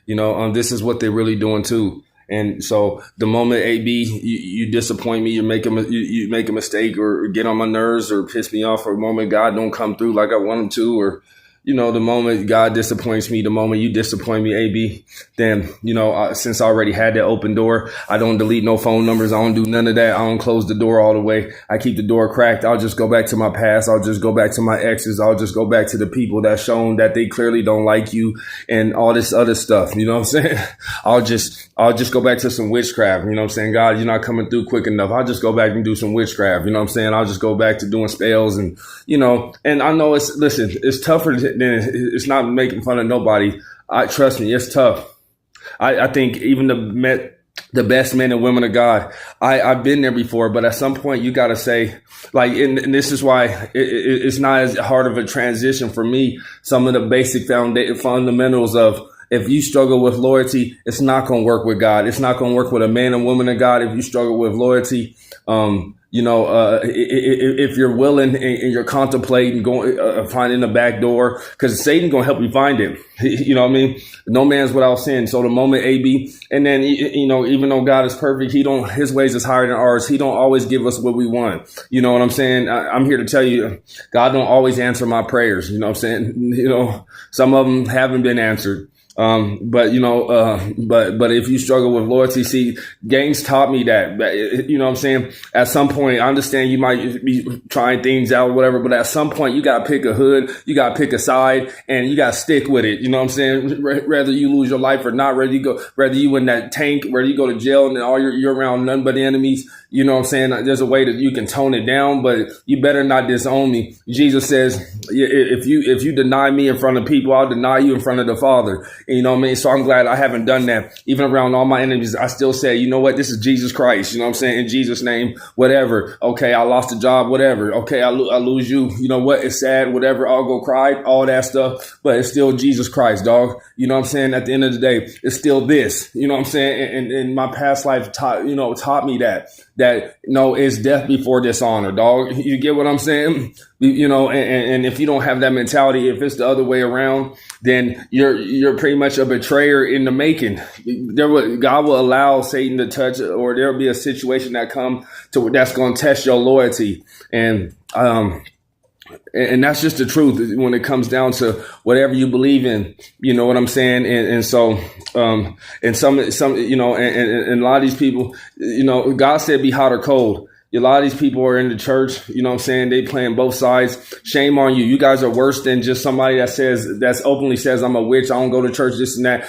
This is what they're really doing too. And so the moment AB you disappoint me, you make a mistake or get on my nerves or piss me off, or the moment God don't come through like I want him to, or the moment God disappoints me, the moment you disappoint me, AB, then, since I already had that open door, I don't delete no phone numbers. I don't do none of that. I don't close the door all the way. I keep the door cracked. I'll just go back to my past. I'll just go back to my exes. I'll just go back to the people that shown that they clearly don't like you and all this other stuff. You know what I'm saying? I'll just go back to some witchcraft. You know what I'm saying? God, you're not coming through quick enough. I'll just go back and do some witchcraft. You know what I'm saying? I'll just go back to doing spells and I know it's tougher than it's not making fun of nobody. Trust me, it's tough. I think even the best men and women of God, I've been there before, but at some point you got to say, and this is why it's not as hard of a transition for me. Some of the basic fundamentals of, if you struggle with loyalty, it's not going to work with God. It's not going to work with a man and woman of God. If you struggle with loyalty, if you're willing and you're contemplating going, finding a back door, because Satan's going to help you find it. You know what I mean? No man's without sin. So the moment AB, and then, even though God is perfect, his ways is higher than ours. He don't always give us what we want. You know what I'm saying? I'm here to tell you, God don't always answer my prayers. You know what I'm saying? Some of them haven't been answered. But if you struggle with loyalty, see, gangs taught me that, you know what I'm saying? At some point, I understand you might be trying things out or whatever, but at some point you got to pick a hood, you got to pick a side, and you got to stick with it. You know what I'm saying? Whether you lose your life or not, whether you in that tank, whether you go to jail and all you're around none but enemies. You know what I'm saying? There's a way that you can tone it down, but you better not disown me. Jesus says, if you deny me in front of people, I'll deny you in front of the Father. You know what I mean? So I'm glad I haven't done that. Even around all my enemies, I still say, you know what? This is Jesus Christ. You know what I'm saying? In Jesus' name, whatever. Okay, I lost a job, whatever. Okay, I lose you. You know what? It's sad, whatever. I'll go cry, all that stuff. But it's still Jesus Christ, dog. You know what I'm saying? At the end of the day, it's still this. You know what I'm saying? And my past life taught me that it's death before dishonor, dog. You get what I'm saying? And if you don't have that mentality, if it's the other way around, then you're pretty much a betrayer in the making. God will allow Satan to touch, or there'll be a situation that's going to test your loyalty. And that's just the truth when it comes down to whatever you believe in. You know what I'm saying? And so, and some, and a lot of these people, God said be hot or cold. A lot of these people are in the church, you know what I'm saying? They playing both sides. Shame on you. You guys are worse than just somebody that openly says I'm a witch. I don't go to church, this and that.